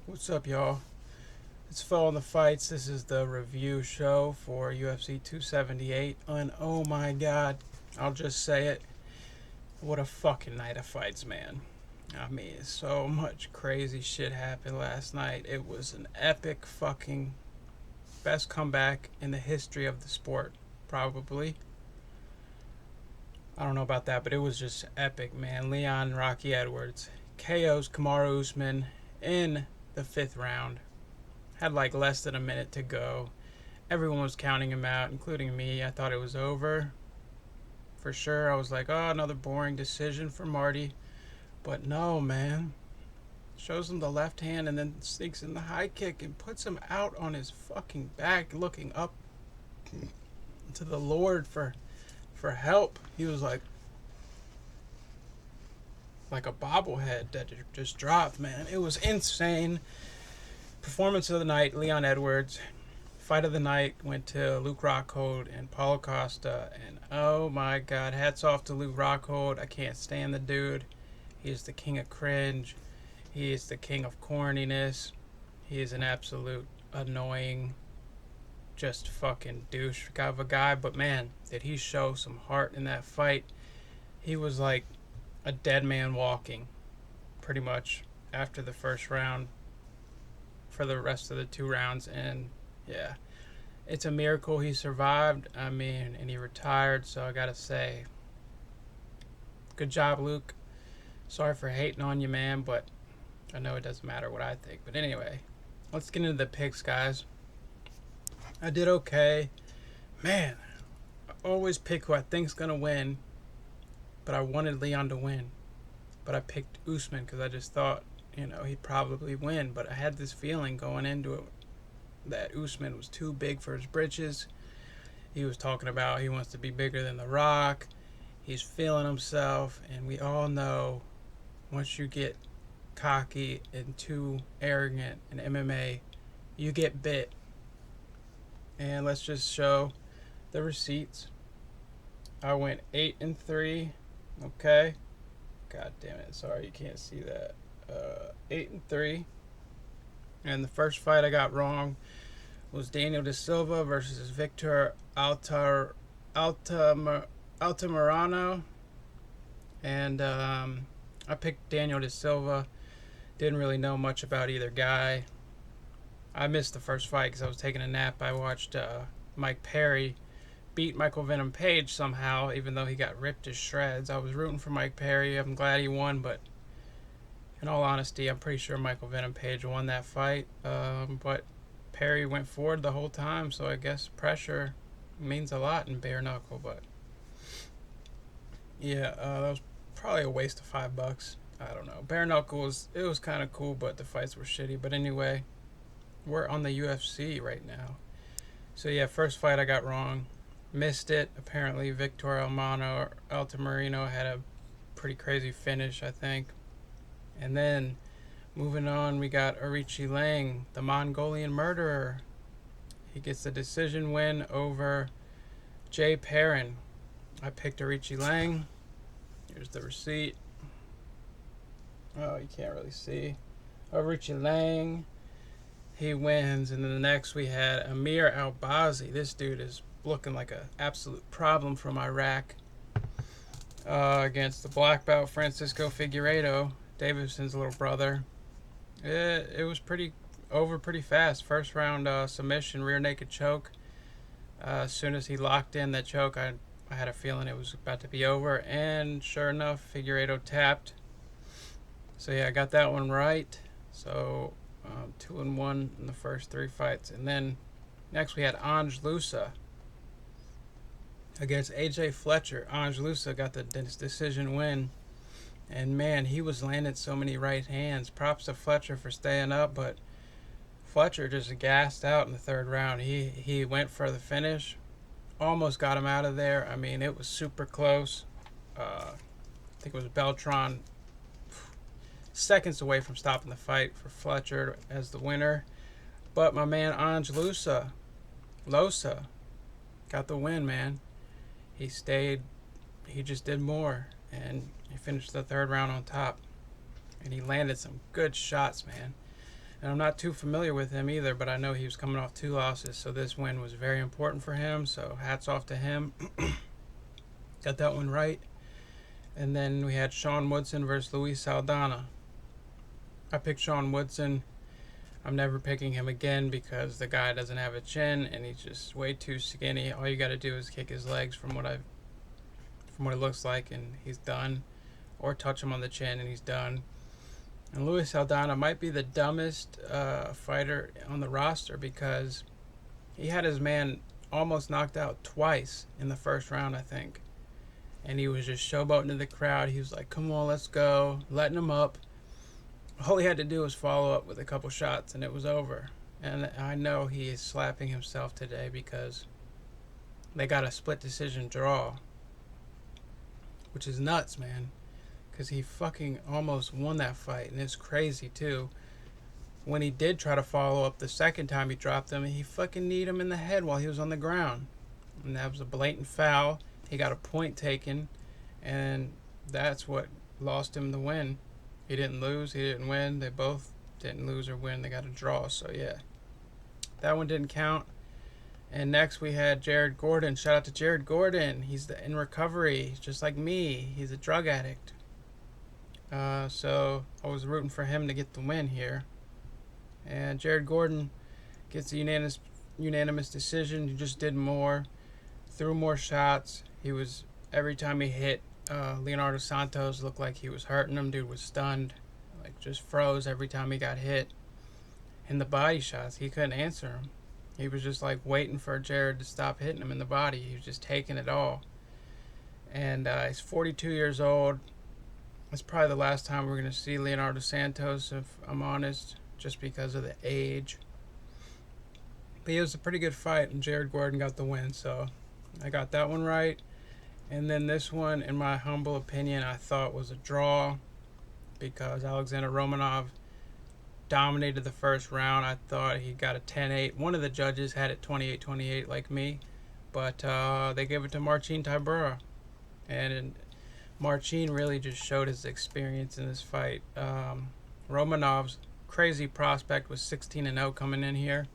What's up, y'all? It's Foeonthefights. This is the review show for UFC 278. And oh my god, I'll just say it. What a fucking night of fights, man. I mean, so much crazy shit happened last night. It was an epic fucking best comeback in the history of the sport, probably. I don't know about that, but it was just epic, man. Leon Rocky Edwards KOs Kamaru Usman in the 5th round. Had like less than a minute to go. Everyone was counting him out, including me. I thought it was over for sure. I was like, oh, another boring decision for Marty. But no, man. Shows him the left hand and then sneaks in the high kick and puts him out on his fucking back, looking up to the Lord for help. He was like a bobblehead that just dropped, man. It was insane. Performance of the night, Leon Edwards. Fight of the night went to Luke Rockhold and Paulo Costa. And oh my god, hats off to Luke Rockhold. I can't stand the dude. He is the king of cringe. He is the king of corniness. He is an absolute annoying, just fucking douche of a guy. But man, did he show some heart in that fight. He was like a dead man walking, pretty much, after the first round for the rest of the 2 rounds. And yeah, it's a miracle he survived. I mean, and he retired, so I gotta say, good job, Luke. Sorry for hating on you, man, but I know it doesn't matter what I think. But anyway, let's get into the picks, guys. I did okay. Man, I always pick who I think's gonna win, but I wanted Leon to win. But I picked Usman because I just thought, he'd probably win. But I had this feeling going into it that Usman was too big for his britches. He was talking about he wants to be bigger than The Rock. He's feeling himself. And we all know once you get cocky and too arrogant in MMA, you get bit. And let's just show the receipts. I went 8-3. Okay. God damn it. Sorry, you can't see that. 8-3. And the first fight I got wrong was Daniel Da Silva versus Victor Altamirano. And I picked Daniel Da Silva. Didn't really know much about either guy. I missed the first fight because I was taking a nap. I watched Mike Perry beat Michael Venom Page somehow, even though he got ripped to shreds. I was rooting for Mike Perry. I'm glad he won, but in all honesty, I'm pretty sure Michael Venom Page won that fight. But Perry went forward the whole time, so I guess pressure means a lot in bare knuckle. But yeah, that was probably a waste of $5. I don't know. Bare knuckle was kind of cool, but the fights were shitty. But anyway, we're on the UFC right now. So yeah, first fight I got wrong. Missed it. Apparently Victor Altamirano had a pretty crazy finish, I think. And then moving on, we got Arichi Lang, the Mongolian murderer. He gets the decision win over Jay Perrin. I picked Arichi Lang. Here's the receipt. Oh, you can't really see. Arichi Lang. He wins. And then the next we had Amir Albazi. This dude is looking like an absolute problem from Iraq. Against the black belt Francisco Figueiredo, Davidson's little brother. It was pretty fast. First round submission, rear naked choke. As soon as he locked in that choke, I had a feeling it was about to be over. And sure enough, Figueiredo tapped. So yeah, I got that one right. So 2-1 in the first 3 fights. And then next we had Ange Loosa against AJ Fletcher. Ange Loosa got the decision win. And man, he was landing so many right hands. Props to Fletcher for staying up, but Fletcher just gassed out in the 3rd round. He went for the finish. Almost got him out of there. I mean, it was super close. I think it was Beltran seconds away from stopping the fight for Fletcher as the winner. But my man Ange Loosa got the win, man. He stayed. He just did more. And he finished the 3rd round on top. And he landed some good shots, man. And I'm not too familiar with him either, but I know he was coming off 2 losses, so this win was very important for him. So hats off to him. Got that one right. And then we had Sean Woodson versus Luis Saldana. I picked Sean Woodson. I'm never picking him again because the guy doesn't have a chin and he's just way too skinny. All you got to do is kick his legs from what it looks like, and he's done. Or touch him on the chin and he's done. And Luis Saldana might be the dumbest fighter on the roster because he had his man almost knocked out twice in the first round, I think. And he was just showboating to the crowd. He was like, come on, let's go, letting him up. All he had to do was follow up with a couple shots and it was over. And I know he is slapping himself today because they got a split decision draw, which is nuts, man. Because he fucking almost won that fight, and it's crazy too. When he did try to follow up the second time he dropped him, he fucking kneed him in the head while he was on the ground. And that was a blatant foul. He got a point taken, and that's what lost him the win. He didn't lose, he didn't win. They both didn't lose or win. They got a draw, so yeah. That one didn't count. And next we had Jared Gordon. Shout out to Jared Gordon. He's in recovery, just like me. He's a drug addict. So I was rooting for him to get the win here. And Jared Gordon gets a unanimous decision. He just did more, threw more shots. He was, every time he hit Leonardo Santos, looked like he was hurting him. Dude was stunned, like just froze every time he got hit. And the body shots, he couldn't answer him. He was just like waiting for Jared to stop hitting him in the body. He was just taking it all. And he's 42 years old. It's probably the last time we're going to see Leonardo Santos, if I'm honest, just because of the age. But it was a pretty good fight, and Jared Gordon got the win, so I got that one right. And then this one, in my humble opinion, I thought was a draw because Alexander Romanov dominated the first round. I thought he got a 10-8. One of the judges had it 28-28 like me, but they gave it to Marcin Tybura. And Marcin really just showed his experience in this fight. Romanov's crazy prospect was 16-0 coming in here.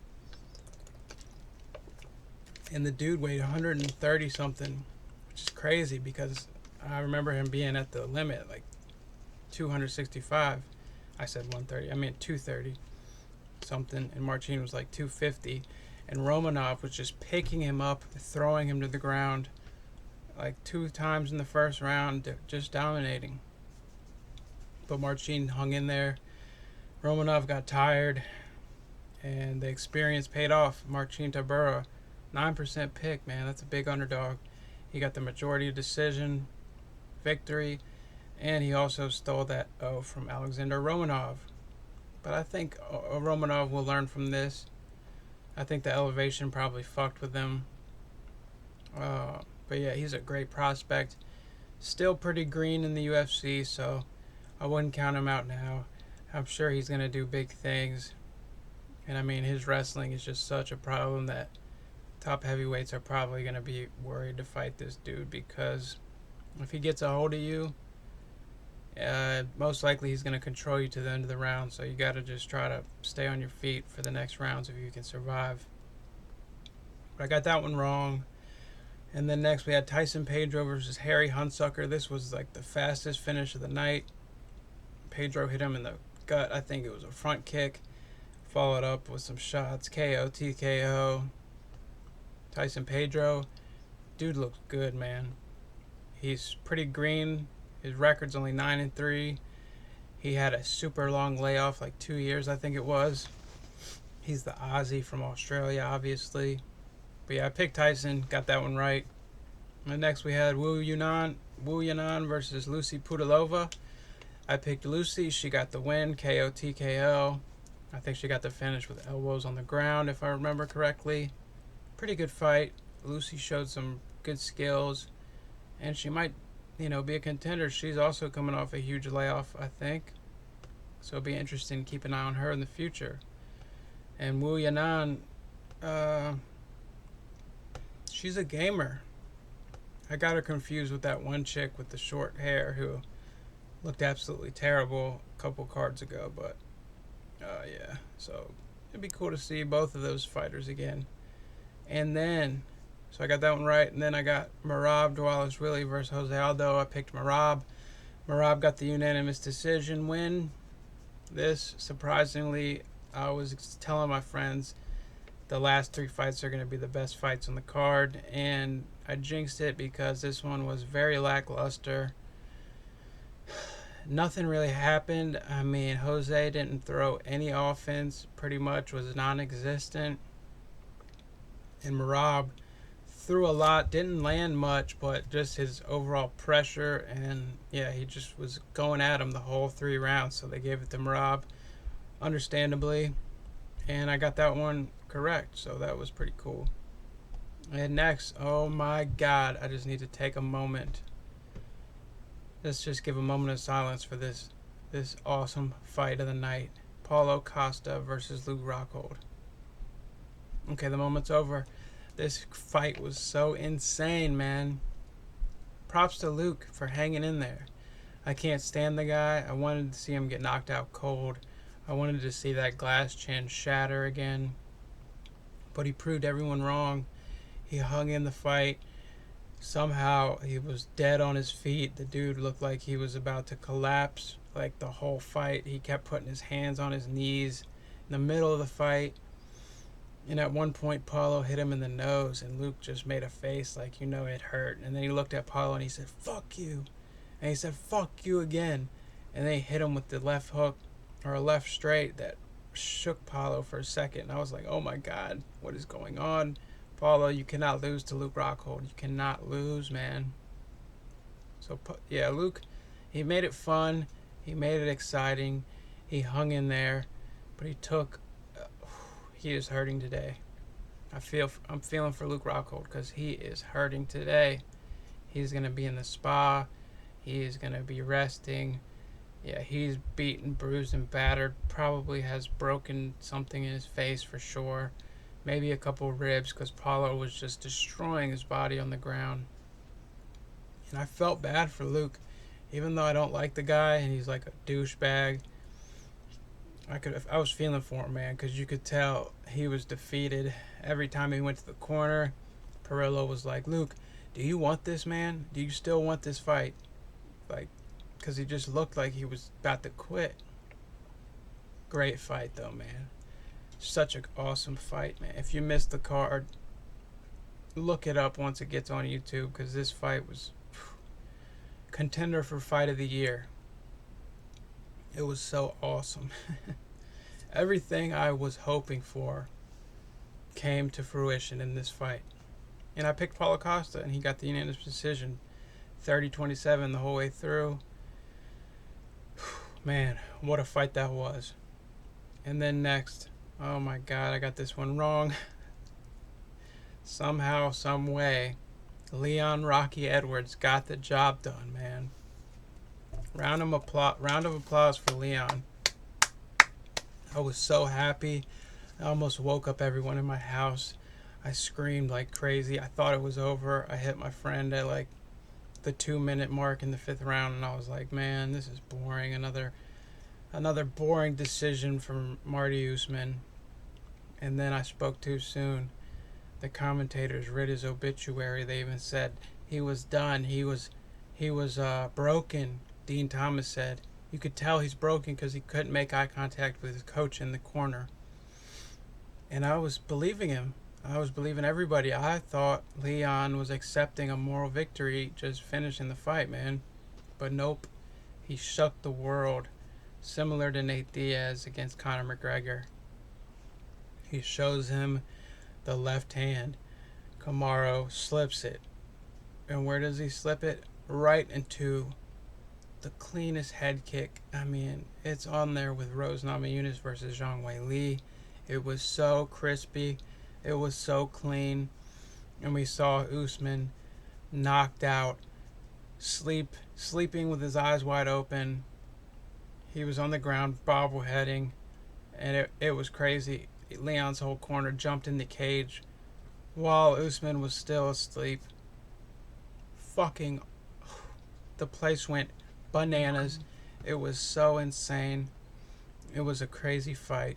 And the dude weighed 130 something, which is crazy because I remember him being at the limit, like 265. I said 130. I meant 230 something. And Marcin was like 250. And Romanov was just picking him up, throwing him to the ground like 2 times in the first round, just dominating. But Marcin hung in there. Romanov got tired, and the experience paid off. Marcin Tybura, 9% pick, man. That's a big underdog. He got the majority decision victory, and he also stole that O from Alexander Romanov. But I think Romanov will learn from this. I think the elevation probably fucked with him. But yeah, he's a great prospect. Still pretty green in the UFC, so I wouldn't count him out now. I'm sure he's going to do big things. And I mean, his wrestling is just such a problem that top heavyweights are probably going to be worried to fight this dude because if he gets a hold of you, most likely he's going to control you to the end of the round. So you got to just try to stay on your feet for the next rounds if you can survive. But I got that one wrong. And then next we had Tyson Pedro versus Harry Hunsucker. This was like the fastest finish of the night. Pedro hit him in the gut. I think it was a front kick. Followed up with some shots. KO, TKO. Tyson Pedro. Dude looks good, man. He's pretty green. His record's only 9-3. He had a super long layoff, like 2 years, I think it was. He's the Aussie from Australia, obviously. But yeah, I picked Tyson, got that one right. And next we had Wu Yanan versus Lucy Pudilova. I picked Lucy, she got the win, KO TKO. I think she got the finish with elbows on the ground, if I remember correctly. Pretty good fight. Lucy showed some good skills, and she might, be a contender. She's also coming off a huge layoff, I think. So it'll be interesting to keep an eye on her in the future. And Wu Yanan, she's a gamer. I got her confused with that one chick with the short hair who looked absolutely terrible a couple cards ago, but Yeah. So it'd be cool to see both of those fighters again. And then, so I got that one right. And then I got Merab Dvalishvili versus Jose Aldo. I picked Merab. Merab got the unanimous decision win. This, surprisingly, I was telling my friends the last 3 fights are going to be the best fights on the card. And I jinxed it because this one was very lackluster. Nothing really happened. I mean, Jose didn't throw any offense, pretty much was non-existent. And Merab threw a lot, didn't land much, but just his overall pressure, and yeah, he just was going at him the whole 3 rounds, so they gave it to Merab, understandably, and I got that one correct, so that was pretty cool. And next, oh my god, I just need to take a moment. Let's just give a moment of silence for this awesome fight of the night. Paulo Costa versus Luke Rockhold. Okay, the moment's over. This fight was so insane, man. Props to Luke for hanging in there. I can't stand the guy. I wanted to see him get knocked out cold. I wanted to see that glass chin shatter again. But he proved everyone wrong. He hung in the fight. Somehow he was dead on his feet. The dude looked like he was about to collapse. Like the whole fight, he kept putting his hands on his knees in the middle of the fight. And at one point, Paulo hit him in the nose, and Luke just made a face like, you know, it hurt. And then he looked at Paulo and he said, "Fuck you." And he said, "Fuck you" again. And then he hit him with the left hook, or a left straight, that shook Paulo for a second. And I was like, oh my god, what is going on? Paulo, you cannot lose to Luke Rockhold. You cannot lose, man. So, yeah, Luke, he made it fun. He made it exciting. He hung in there. But he took... he is hurting today. I'm feeling for Luke Rockhold because he is hurting today. He's going to be in the spa. He is going to be resting. Yeah, he's beaten, bruised, and battered. Probably has broken something in his face for sure. Maybe a couple ribs because Paulo was just destroying his body on the ground. And I felt bad for Luke. Even though I don't like the guy and he's like a douchebag, I was feeling for him, man, because you could tell he was defeated. Every time he went to the corner, Perillo was like, "Luke, do you want this, man? Do you still want this fight?" Like, because he just looked like he was about to quit. Great fight, though, man. Such an awesome fight, man. If you missed the card, look it up once it gets on YouTube, because this fight was contender for fight of the year. It was so awesome. Everything I was hoping for came to fruition in this fight. And I picked Paulo Costa, and he got the unanimous decision. 30-27 the whole way through. Man, what a fight that was. And then next, oh my god, I got this one wrong. Somehow, some way, Leon Rocky Edwards got the job done, man. Round of applause for Leon. I was so happy. I almost woke up everyone in my house. I screamed like crazy. I thought it was over. I hit my friend at like the 2-minute mark in the 5th round, and I was like, man, this is boring. Another boring decision from Marty Usman. And then I spoke too soon. The commentators read his obituary. They even said he was done. He was broken. Dean Thomas said you could tell he's broken because he couldn't make eye contact with his coach in the corner. And I was believing him. I was believing everybody. I thought Leon was accepting a moral victory, just finishing the fight, man. But nope. He shook the world, similar to Nate Diaz against Conor McGregor. He shows him the left hand. Kamaru slips it. And where does he slip it? Right into the cleanest head kick. I mean, it's on there with Rose Namajunas versus Zhang Weili. It was so crispy. It was so clean. And we saw Usman knocked out, sleeping with his eyes wide open. He was on the ground bobbleheading, and it was crazy. Leon's whole corner jumped in the cage while Usman was still asleep. Fucking, the place went bananas. It was so insane. It was a crazy fight.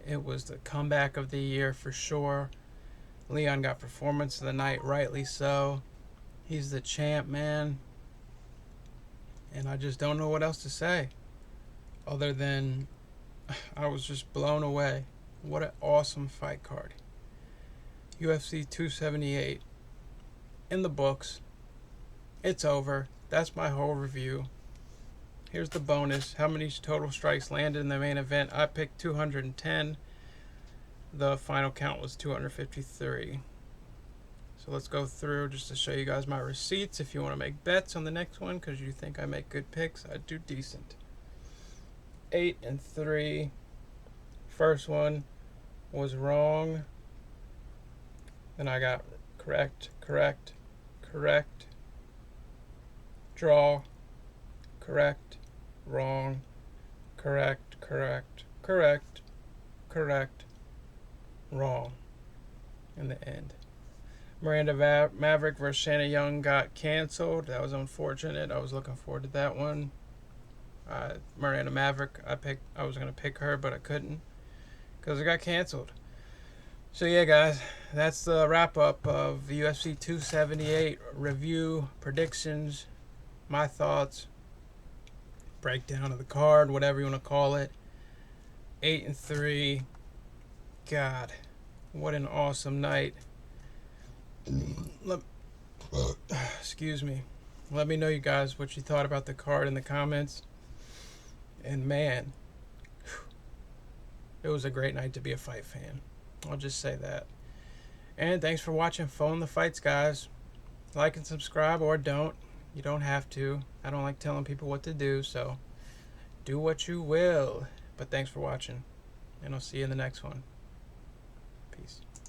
It was the comeback of the year for sure. Leon got performance of the night, rightly so. He's the champ, man. And I just don't know what else to say other than I was just blown away. What an awesome fight card. UFC 278 in the books. It's over. That's my whole review. Here's the bonus. How many total strikes landed in the main event? I picked 210. The final count was 253. So let's go through just to show you guys my receipts. If you want to make bets on the next one because you think I make good picks, I do decent. 8-3. First one was wrong. Then I got correct, correct, correct, draw, correct, wrong, correct, correct, correct, correct, wrong in the end. Miranda Maverick versus Shanna Young got canceled. That was unfortunate. I was looking forward to that one. Miranda Maverick, I was going to pick her, but I couldn't because it got canceled. So yeah, guys, that's the wrap-up of UFC 278 review, predictions, my thoughts, breakdown of the card, whatever you want to call it. 8-3. God, what an awesome night. Excuse me. Let me know, you guys, what you thought about the card in the comments. And man, it was a great night to be a fight fan. I'll just say that. And thanks for watching Foeonthefights, guys. Like and subscribe, or don't. You don't have to. I don't like telling people what to do, so do what you will. But thanks for watching, and I'll see you in the next one.